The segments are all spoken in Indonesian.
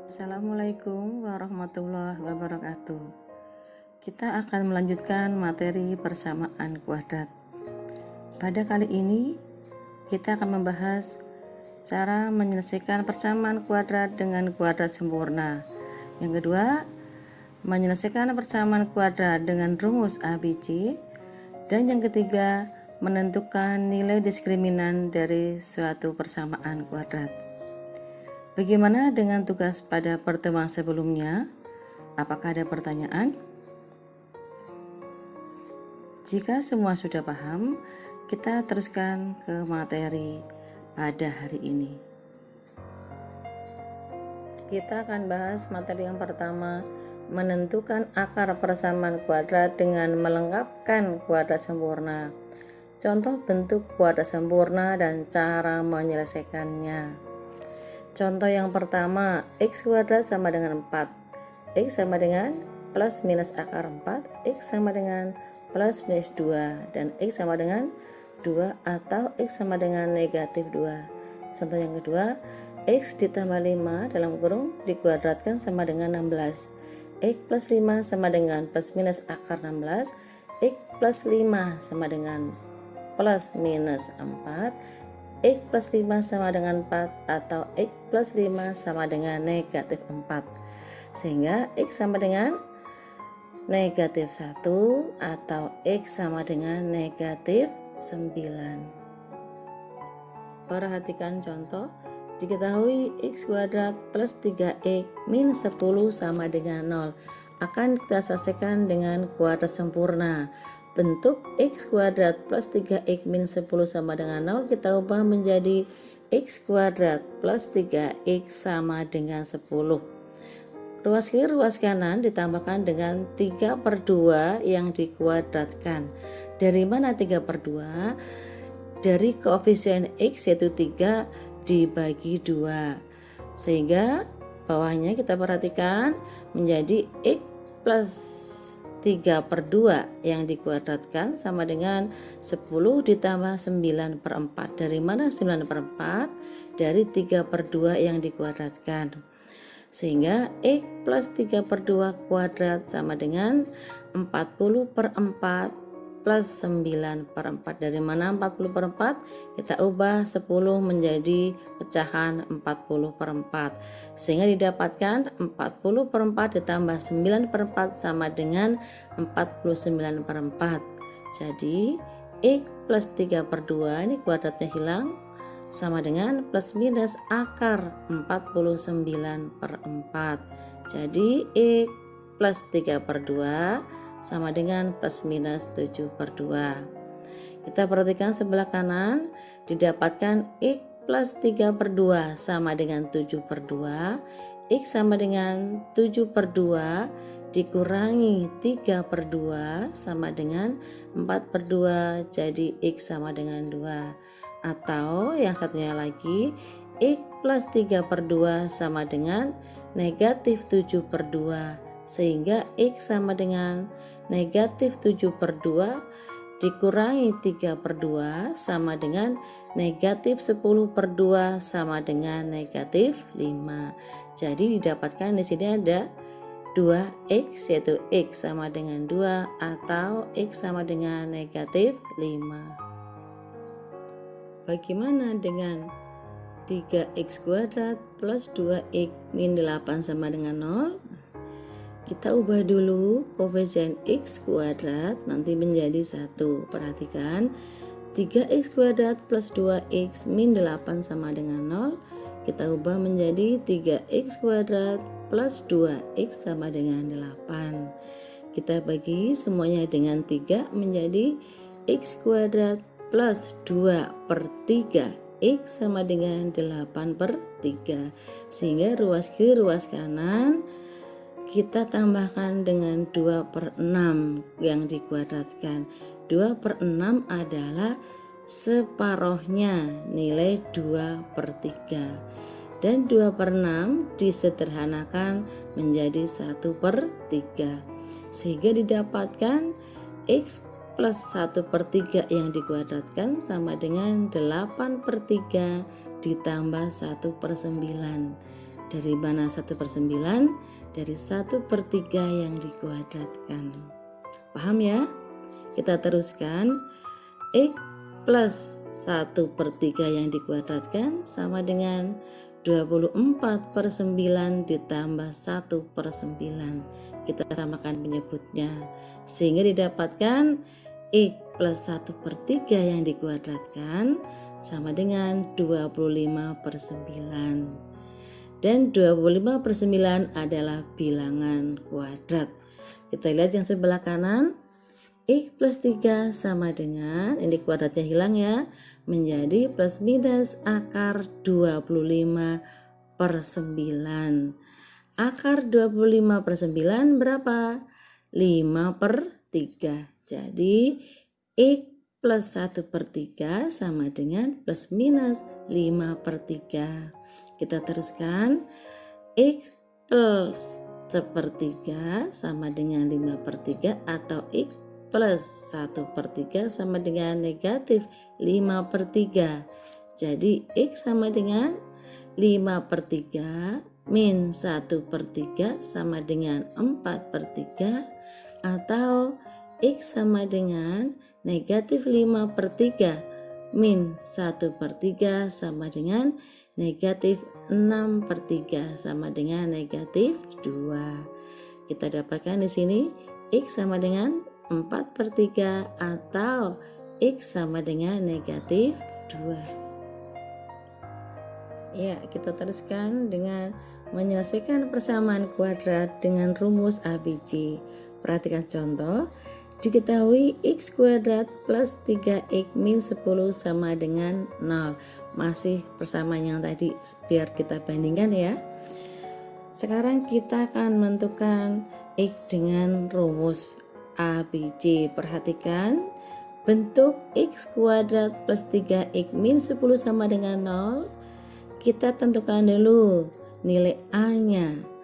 Assalamualaikum warahmatullahi wabarakatuh. Kita akan melanjutkan materi persamaan kuadrat. Pada kali ini kita akan membahas cara menyelesaikan persamaan kuadrat dengan kuadrat sempurna. Yang kedua, menyelesaikan persamaan kuadrat dengan rumus ABC. Dan yang ketiga, menentukan nilai diskriminan dari suatu persamaan kuadrat. Bagaimana dengan tugas pada pertemuan sebelumnya? Apakah ada pertanyaan? Jika semua sudah paham, kita teruskan ke materi pada hari ini. Kita akan bahas materi yang pertama, menentukan akar persamaan kuadrat dengan melengkapkan kuadrat sempurna. Contoh bentuk kuadrat sempurna dan cara menyelesaikannya. Contoh yang pertama, x kuadrat sama dengan 4. X sama dengan plus minus akar 4, x sama dengan plus minus 2, dan x sama dengan 2 atau x sama dengan negatif 2. Contoh yang kedua, x ditambah 5 dalam kurung dikuadratkan sama dengan 16. X plus 5 sama dengan plus minus akar 16, x plus 5 sama dengan plus minus 4, X plus 5 sama dengan 4 atau X plus 5 sama dengan negatif 4, sehingga X sama dengan negatif 1 atau X sama dengan negatif 9. Perhatikan contoh, diketahui X kuadrat plus 3X minus 10 sama dengan 0 akan kita selesaikan dengan kuadrat sempurna. Bentuk x kuadrat plus 3x minus 10 sama dengan 0 kita ubah menjadi x kuadrat plus 3x sama dengan 10. Ruas kiri ruas kanan ditambahkan dengan 3/2 yang dikuadratkan. Dari mana 3/2? Dari koefisien x yaitu 3 dibagi 2. Sehingga bawahnya kita perhatikan menjadi x plus 3/2 yang dikuadratkan sama dengan 10 ditambah 9/4. Dari mana 9/4? Dari 3/2 yang dikuadratkan. Sehingga x plus 3/2 kuadrat sama dengan 40/4 plus 9/4. Dari mana 40/4? Kita ubah 10 menjadi pecahan 40/4, sehingga didapatkan 40/4 ditambah 9/4 sama dengan 49/4. Jadi x plus 3/2 ini kuadratnya hilang sama dengan plus minus akar 49/4. Jadi x plus 3/2 sama dengan plus minus 7/2. Kita perhatikan sebelah kanan, didapatkan x plus 3/2 sama dengan 7/2. X sama dengan 7/2 dikurangi 3/2 sama dengan 4/2, jadi x sama dengan 2. Atau yang satunya lagi, x plus 3/2 sama dengan negatif 7/2, sehingga x sama dengan negatif 7/2 dikurangi 3/2 sama dengan negatif 10/2 sama dengan negatif 5. Jadi didapatkan di sini ada 2x, yaitu x sama dengan 2 atau x sama dengan negatif 5. Bagaimana dengan 3x kuadrat plus 2x min 8 sama dengan 0? Kita ubah dulu koefisien x kuadrat nanti menjadi 1. Perhatikan, 3x kuadrat plus 2x min 8 sama dengan 0. Kita ubah menjadi 3x kuadrat plus 2x sama dengan 8. Kita bagi semuanya dengan 3 menjadi x kuadrat plus 2/3 x sama dengan 8/3. Sehingga ruas kiri ruas kanan kita tambahkan dengan 2/6 yang dikuadratkan. 2/6 adalah separohnya nilai 2/3. Dan 2/6 disederhanakan menjadi 1/3. Sehingga didapatkan x plus 1/3 yang dikuadratkan sama dengan 8/3 ditambah 1/9. Dari mana 1/9? Dari 1/3 yang dikuadratkan. Paham ya? Kita teruskan. X plus 1/3 yang dikuadratkan sama dengan 24/9 ditambah 1/9. Kita samakan penyebutnya sehingga didapatkan X plus 1/3 yang dikuadratkan sama dengan 25/9. Dan 25/9 adalah bilangan kuadrat. Kita lihat yang sebelah kanan. X plus 3 sama dengan, ini kuadratnya hilang ya, menjadi plus minus akar 25/9. Akar 25/9 berapa? 5/3. Jadi X plus 1/3 sama dengan plus minus 5/3. Kita teruskan. X plus 1/3 sama dengan 5/3 atau X plus 1/3 sama dengan negatif 5/3. Jadi X sama dengan 5/3 min 1/3 sama dengan 4/3 atau X sama dengan negatif 5/3 min 1/3 sama dengan negatif 6/3 sama dengan negatif 2. Kita dapatkan di sini X sama dengan 4/3 atau X sama dengan negatif 2. Ya, kita teruskan dengan menyelesaikan persamaan kuadrat dengan rumus ABC. Perhatikan contoh. Diketahui X kuadrat plus 3X min 10 sama dengan 0. Masih persamaan yang tadi, biar kita bandingkan ya. Sekarang kita akan menentukan X dengan rumus ABC. Perhatikan bentuk X kuadrat plus 3X min 10 sama dengan 0. Kita tentukan dulu nilai A-nya.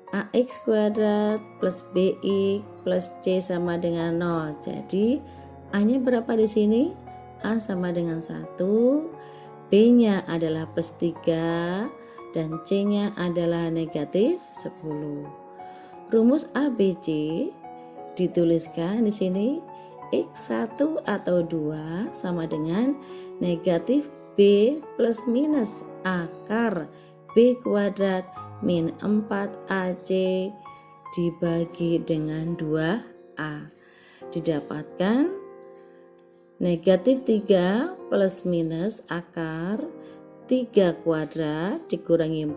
AX kuadrat plus BX plus C sama dengan 0. Jadi A-nya berapa di sini? A sama dengan 1, B-nya adalah plus 3 dan C-nya adalah negatif 10. Rumus ABC dituliskan di sini X1 atau 2 sama dengan negatif B plus minus akar B kuadrat min 4AC dibagi dengan 2A. Didapatkan negatif 3 plus minus akar 3 kuadrat dikurangi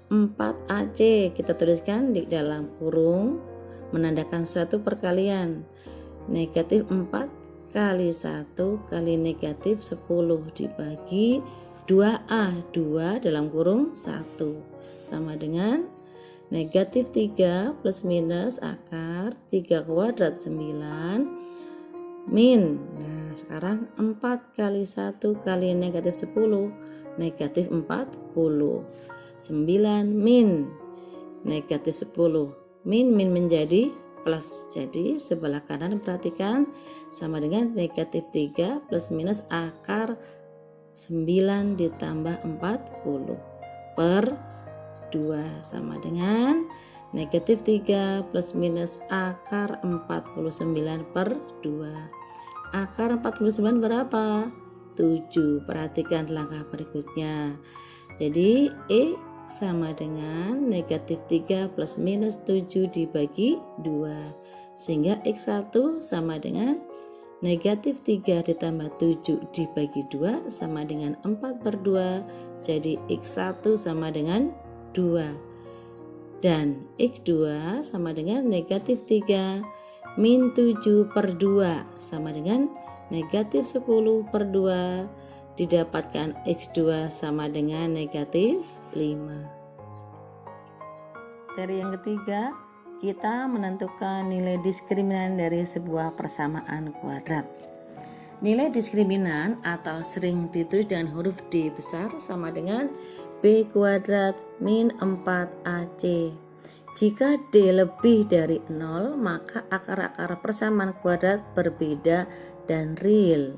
4AC kita tuliskan di dalam kurung menandakan suatu perkalian. Negatif 4 kali 1 kali negatif 10 dibagi 2A, 2 dalam kurung 1 sama dengan negatif 3 plus minus akar 3 kuadrat 9 min. Nah sekarang 4 kali 1 kali negatif 10 negatif 40 9 min negatif 10 min menjadi plus. Jadi sebelah kanan perhatikan sama dengan negatif 3 plus minus akar 9 ditambah 40 per 2 sama dengan negatif 3 plus minus akar 49 per 2. Akar 49 berapa? 7. Perhatikan langkah berikutnya. Jadi X sama dengan negatif 3 plus minus 7 dibagi 2. Sehingga X1 sama dengan negatif 3 ditambah 7 dibagi 2 sama dengan 4 per 2. Jadi X1 sama dengan 2. Dan X2 sama dengan negatif 3 min 7 per 2 sama dengan negatif 10 per 2. Didapatkan X2 sama dengan negatif 5. Dari yang ketiga, kita menentukan nilai diskriminan dari sebuah persamaan kuadrat. Nilai diskriminan atau sering ditulis dengan huruf D besar sama dengan B kuadrat min 4AC. Jika D lebih dari 0, maka akar-akar persamaan kuadrat berbeda dan real.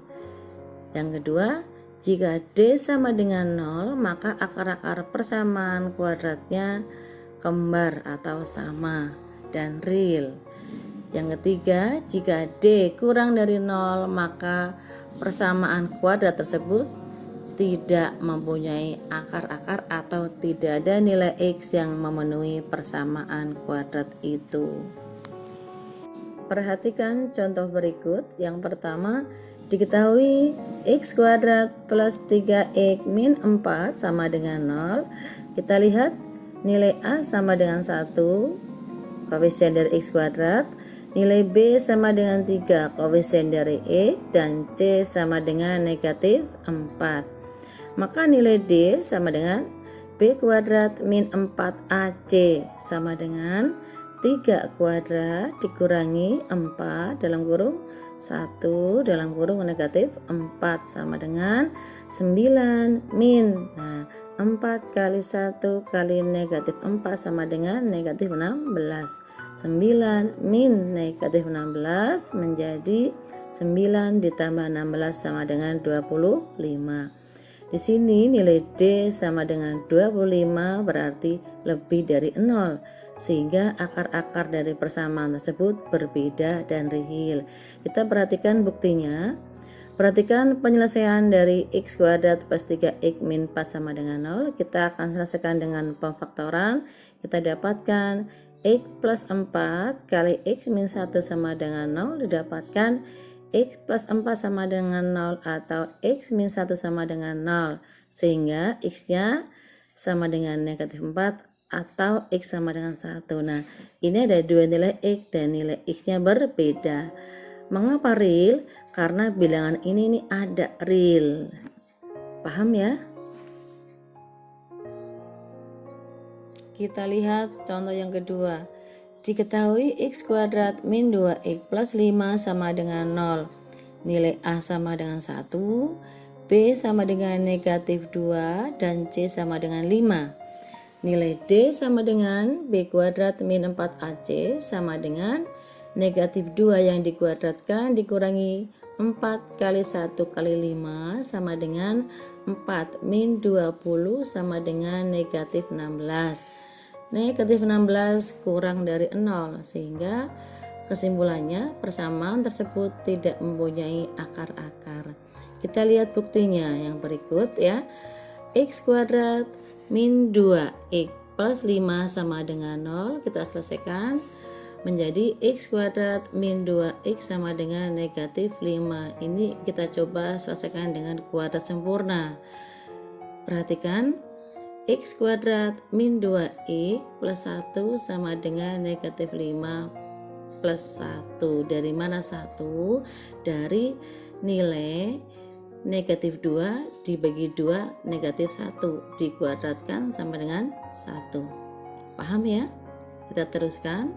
Yang kedua, Jika D sama dengan 0, maka akar-akar persamaan kuadratnya kembar atau sama dan real. Yang ketiga, jika D kurang dari 0, maka persamaan kuadrat tersebut tidak mempunyai akar-akar atau tidak ada nilai X yang memenuhi persamaan kuadrat itu. Perhatikan contoh berikut. Yang pertama, diketahui X kuadrat plus 3X min 4 sama dengan 0. Kita lihat nilai A sama dengan 1, koefisien dari X kuadrat. Nilai B sama dengan 3, koefisien dari X. Dan C sama dengan negatif 4. Maka nilai D sama dengan B kuadrat min 4AC sama dengan 3 kuadrat dikurangi 4 dalam kurung 1 dalam kurung negatif 4 sama dengan 9 min. Nah, 4 kali 1 kali negatif 4 sama dengan negatif 16. 9 min negatif 16 menjadi 9 ditambah 16 sama dengan 25. Di sini nilai D sama dengan 25 berarti lebih dari 0, sehingga akar-akar dari persamaan tersebut berbeda dan real. Kita perhatikan buktinya. Perhatikan penyelesaian dari X kuadrat plus 3X min 4 sama dengan 0. Kita akan selesaikan dengan pemfaktoran. Kita dapatkan X plus 4 kali X min 1 sama dengan 0 didapatkan X plus 4 sama dengan 0 atau X min 1 sama dengan 0, sehingga X-nya sama dengan negatif 4 atau X sama dengan 1. Nah, ini ada dua nilai X dan nilai X-nya berbeda. Mengapa real? Karena bilangan ini ada real. Paham ya? Kita lihat contoh yang kedua. Diketahui X kuadrat min 2X plus 5 sama dengan 0. Nilai A sama dengan 1, B sama dengan negatif 2, dan C sama dengan 5. Nilai D sama dengan B kuadrat min 4AC sama dengan negatif 2 yang dikuadratkan dikurangi 4 kali 1 kali 5 sama dengan 4 min 20 sama dengan negatif 16. Negatif 16 kurang dari 0, sehingga kesimpulannya persamaan tersebut tidak mempunyai akar-akar. Kita lihat buktinya yang berikut ya. X kuadrat min 2X plus 5 sama dengan 0. Kita selesaikan menjadi X kuadrat min 2X sama dengan negatif 5. Ini kita coba selesaikan dengan kuadrat sempurna. Perhatikan, X kuadrat min 2X plus 1 sama dengan negatif 5 plus 1. Dari mana 1? Dari nilai negatif 2 dibagi 2 negatif 1 dikuadratkan sama dengan 1. Paham ya? Kita teruskan.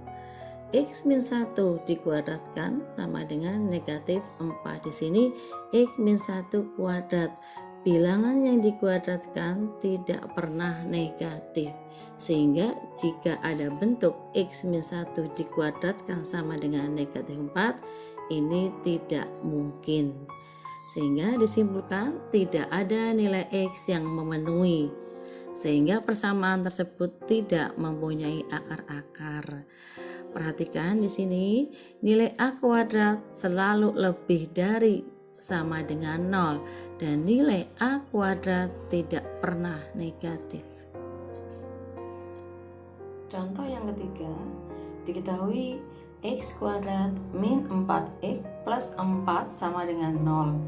X min 1 dikuadratkan sama dengan negatif 4. Di sini X min 1 kuadrat. Bilangan yang dikuadratkan tidak pernah negatif, sehingga jika ada bentuk X min 1 dikuadratkan sama dengan negatif 4, ini tidak mungkin. Sehingga disimpulkan tidak ada nilai X yang memenuhi, sehingga persamaan tersebut tidak mempunyai akar-akar. Perhatikan di sini nilai A kuadrat selalu lebih dari sama dengan 0 dan nilai A kuadrat tidak pernah negatif. Contoh yang ketiga, diketahui X kuadrat min 4X plus 4 sama dengan 0.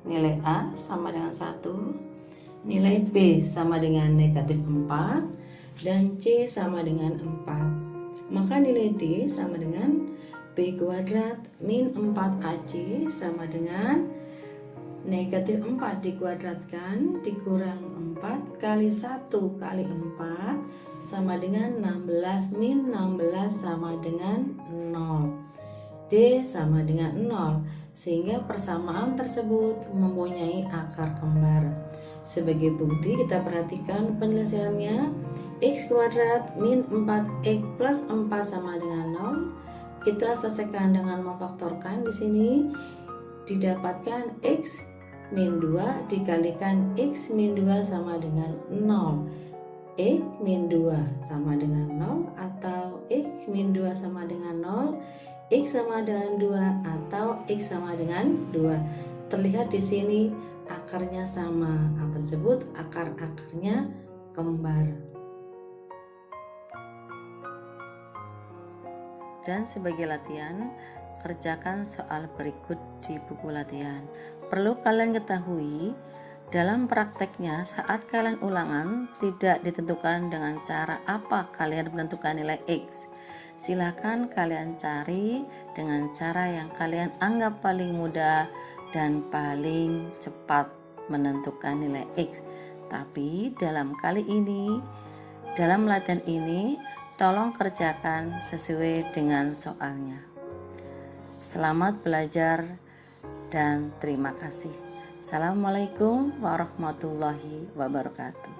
Nilai A sama dengan 1, nilai B sama dengan negatif 4, dan C sama dengan 4. Maka nilai D sama dengan B kuadrat min 4AC sama dengan negatif 4 dikuadratkan dikurang 4 kali 1 kali 4 sama dengan 16 min 16 sama dengan 0. D sama dengan 0, sehingga persamaan tersebut mempunyai akar kembar. Sebagai bukti kita perhatikan penyelesaiannya. X kuadrat min 4X plus 4 sama dengan 0. Kita selesaikan dengan memfaktorkan. Di sini didapatkan X min 2 dikalikan X min 2 sama dengan 0. X min 2 sama dengan 0 atau X min 2 sama dengan 0, X sama dengan 2 atau X sama dengan 2. Terlihat di sini akarnya sama, hal tersebut akar-akarnya kembar. Dan sebagai latihan, kerjakan soal berikut di buku latihan. Perlu kalian ketahui, dalam prakteknya saat kalian ulangan tidak ditentukan dengan cara apa kalian menentukan nilai X. Silakan kalian cari dengan cara yang kalian anggap paling mudah dan paling cepat menentukan nilai X. Tapi dalam latihan ini tolong kerjakan sesuai dengan soalnya. Selamat belajar dan terima kasih. Assalamualaikum warahmatullahi wabarakatuh.